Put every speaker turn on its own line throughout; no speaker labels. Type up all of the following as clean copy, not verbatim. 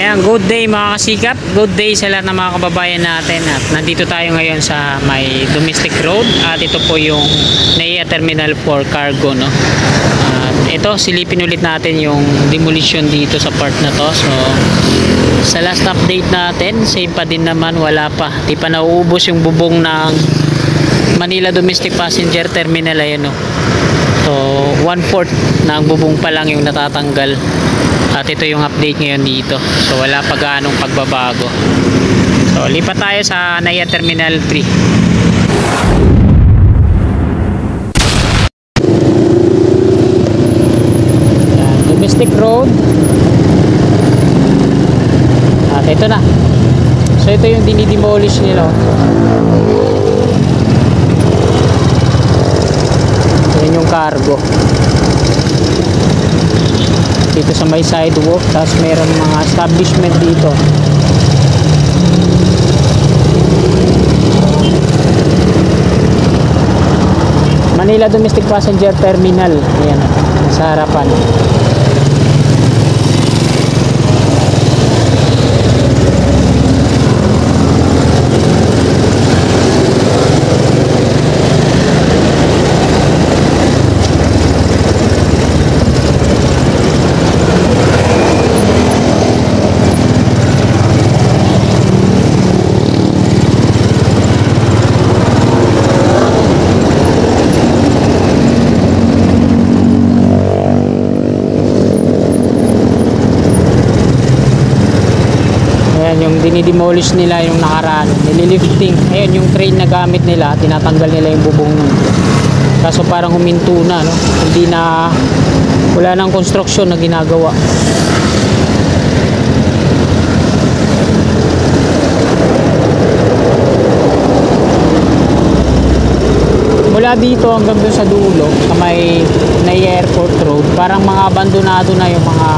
Ayan, good day mga kasikap. Good day sa lahat ng mga kababayan natin. At nandito tayo ngayon sa may domestic road. At ito po yung NAIA Terminal 4 Cargo, no? At ito, silipin ulit natin yung demolition dito sa part na to. So, sa last update natin, same pa din naman, wala pa. Di pa nauubos yung bubong ng Manila Domestic Passenger Terminal. Ayan, no? So, 1/4 na ang bubong pa lang yung natatanggal. At ito yung update ngayon dito. So wala pa gaanong pagbabago. So lipat tayo sa NAIA Terminal 3. Yan, domestic road. At ito na. So ito yung dinidemolish nila. Yan yung cargo. Dito sa may sidewalk, tapos meron mga establishment dito. Manila Domestic Passenger Terminal. Ayan, sa harapan. Yung dinidemolish nila yung nakaraan, nililifting. Ayan yung train na gamit nila, tinatanggal nila yung bubong nun. Kaso parang huminto na, no? Hindi na, wala nang construction na ginagawa. Mula dito hanggang dun sa dulo, sa may NAIA Airport Road, parang mga abandonado na yung mga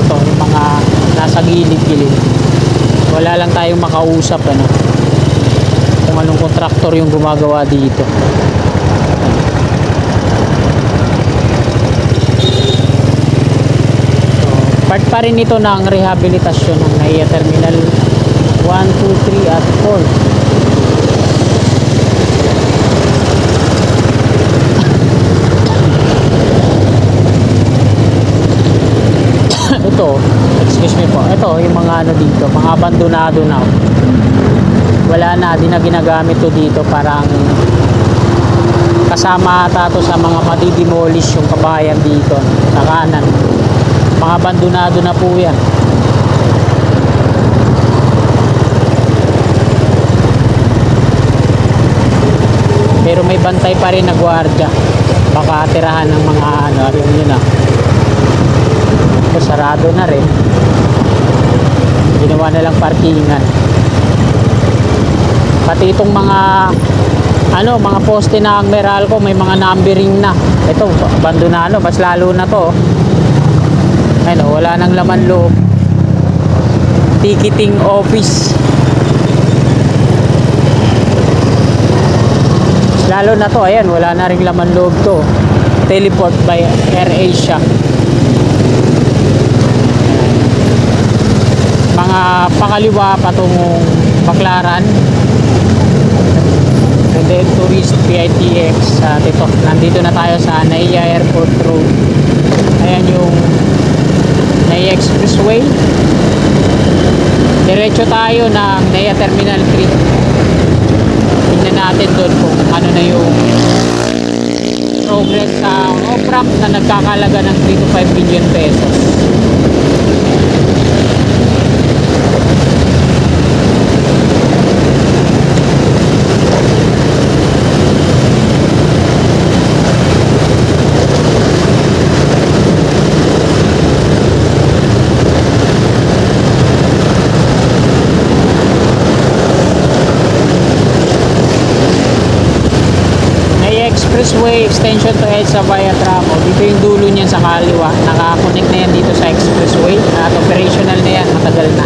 ito, yung mga nasa gilid-gilid. Wala lang tayong makausap, ano, kung anong kontraktor yung gumagawa dito. So, part pa rin ito ng rehabilitasyon ng NAIA Terminal 1, 2, 3 at 4. Ito, excuse me po, ito yung mga ano dito, mga abandonado na. Wala na, di na ginagamit to dito. Parang kasama ata to sa mga madidemolish yung kabahayan dito sa kanan. Mga abandonado na po yan. Pero may bantay pa rin na gwardiya, baka tirahan ng mga ano, yun na. Sarado na rin, ginawa na lang parkingan. Pati itong mga ano, mga poste na ang Meralco, may mga numbering na. Ito abandonado, mas lalo na to. Ayun, wala nang laman loob. Ticketing office, mas lalo na to. Ayan, wala na ring laman loob to. Teleport by AirAsia. Mga pakaliwa patungong Baclaran, and then tourist PITX. At ito, nandito na tayo sa NAIA Airport Road. Ayan yung NAIA Expressway. Diretso tayo ng NAIA Terminal 3. Tingnan natin doon kung ano na yung progress sa off-ramp na nagkakalaga ng 3 to 5 billion pesos. Expressway extension to EDSA via Tramo. Dito yung dulo niyan sa kaliwa. Naka-connect na yan dito sa expressway at operational na yan, matagal na.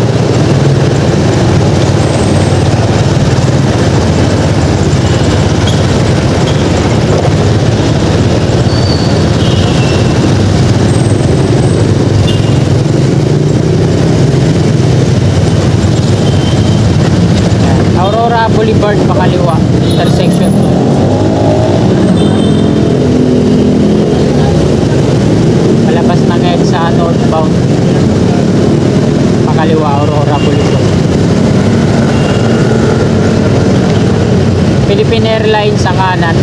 Aurora Boulevard pakaliwa, intersection. Palabas ng EDSA northbound, pakaliwa Aurora Boulevard. Philippine Airlines sa kanan.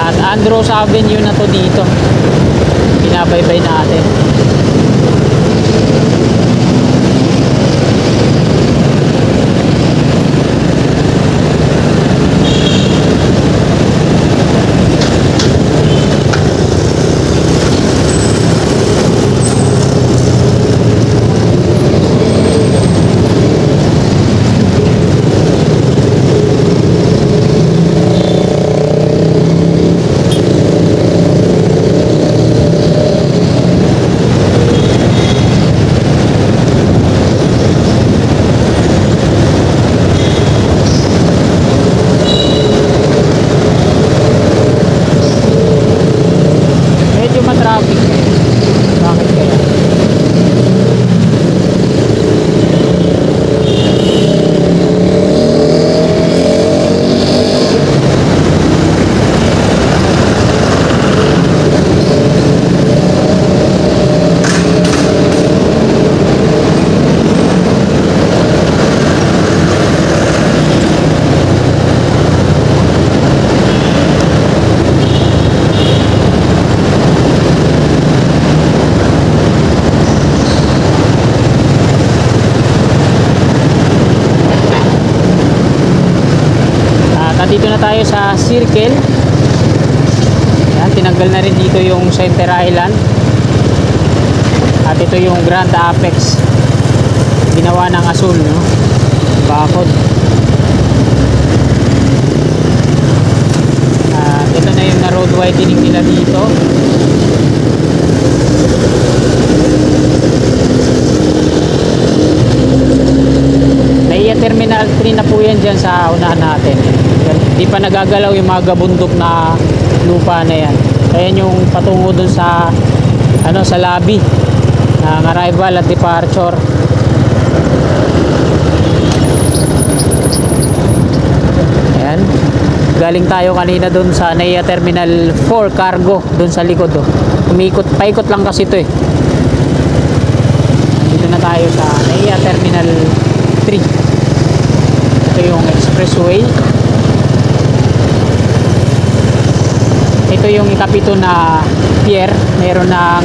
At Andros Avenue na to dito. Binabaybay natin. Dito na tayo sa Circle. Yan, tinanggal na rin dito yung Center Island. At ito yung Grand Apex. Ginawa ng asul, no? Bakod. At ito na yung na road widening nila dito. Naiya Terminal 3 na po yan dyan sa unahan natin. Di pa nagagalaw yung mga gabundok na lupa na yan. Ayan yung patungo dun sa sa lobby ng arrival at departure. Ayan. Galing tayo kanina dun sa NAIA Terminal 4 cargo dun sa likod. Paikot lang kasi ito eh. Dito na tayo sa NAIA Terminal 3. Ito yung expressway. Ito yung ikapito na pier, meron ng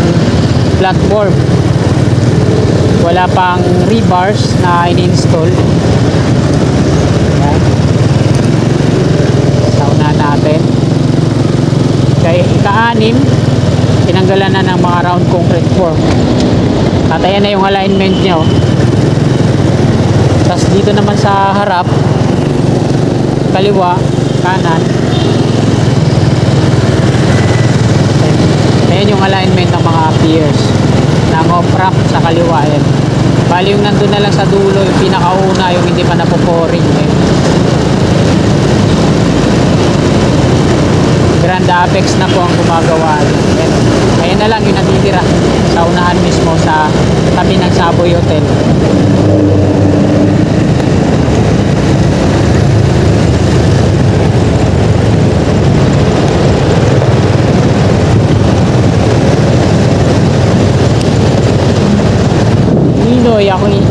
platform, wala pang rebars na in-install. Yan, sauna natin. Kaya ika-anim, tinanggalan na ng mga round concrete form. At ayan na yung alignment nyo. Tapos dito naman sa harap, kaliwa, kanan, ayan yung alignment ng mga piers ng off-ramp sa kaliwa. Ayan. Bali yung nandun na lang sa dulo, yung pinakauna, yung hindi pa napoporing. Grand Apex na po ang gumagawa. Ayan. Ayan na lang yung natitira sa unahan mismo sa tabi ng Savoy Hotel.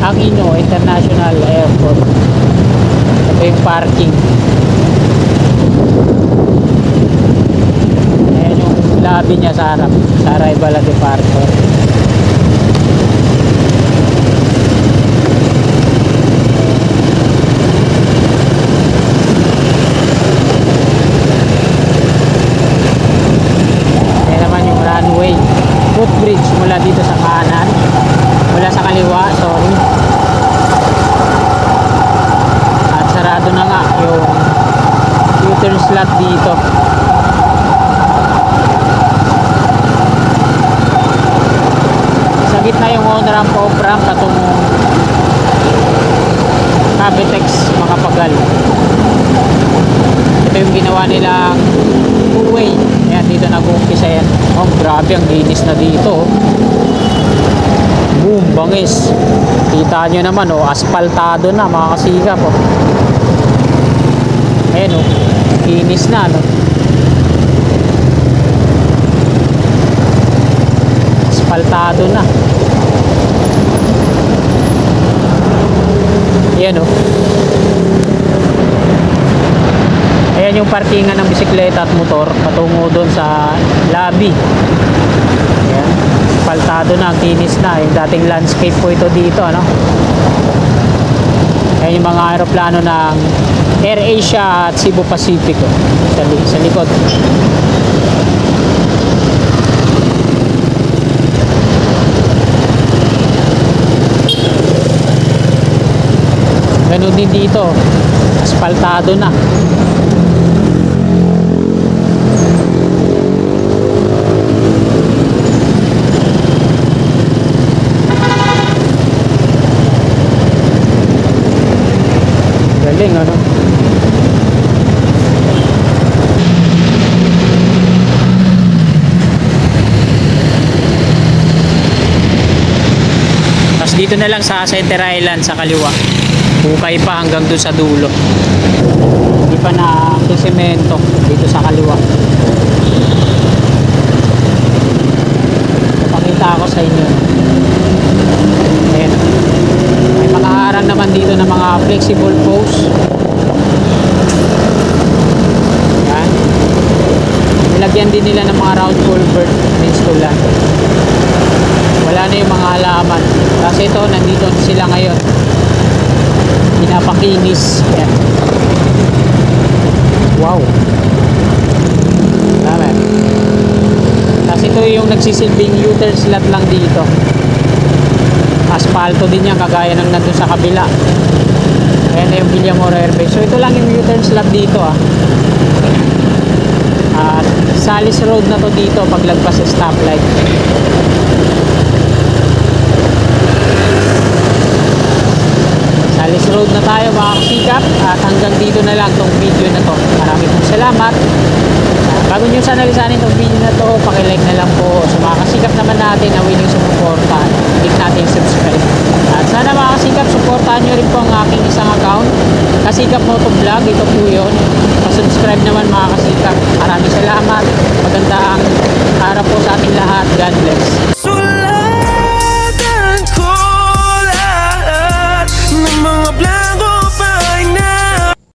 Aquino International Airport. Ito yung parking. Ayan yung lobby niya sa harap, sa arrival at departure. Ayan naman yung runway, footbridge mula dito sa kanan, mula sa kaliwa, sorry. At sarado na nga yung U-turn slot dito. Sa gitna yung on-ramp, off-ramp patungong Cavitex, Makapagal. ginawa nilang two-way. Ayan, dito nag-uumpisa yan. Oh, grabe, ang linis na dito. Boom, bangis. Kita nyo naman, oh, asfaltado na, mga kasikap, oh. Ayan, oh, linis na, no. Asfaltado na. Ayan, oh. Ayan yung parkingan ng bisikleta at motor patungo doon sa lobby. Ayan, asfaltado na, kinis na. Yung dating landscape po ito dito, ano. Ayan yung mga aeroplano ng AirAsia at Cebu Pacific, oh, sa likod. Ganun din dito, asfaltado na. Galing, ano? Tapos dito na lang sa Center Island sa kaliwa. Bukay pa hanggang dun sa dulo. Hindi pa na semento dito sa kaliwa. Papakita ako sa inyo. Ayan. May mga harang naman dito ng mga flexible post. Ayan. Nilagyan din nila ng mga round culvert na instalan. Wala na yung mga halaman. Kasi ito, nandito sila ngayon. Pinapakinis. Ayan. Wow. Tama. Tapos ito yung nagsisilbing U-turn slot lang dito. Asfalto din yan, kagaya ng nandun sa kabila. Ayan na yung Villamor Airbase. So ito lang yung U-turn slot dito, ah. Salis Road na to dito paglagpas sa stoplight. Salis Road na tayo, mga kasikap, at hanggang dito na lang tong video na to. Maraming pong salamat. Bago nyo sana lisanin tong video na to, pakilike na lang po. Sa mga kasikap naman natin na willing sumuporta, click natin subscribe. At sana mga kasikap, supportahan nyo rin po ang aking isang account, Kasikap Motovlog. Ito po yun. Pa-subscribe naman, mga kasikap. Maraming salamat. Magandang araw po sa ating lahat. God bless.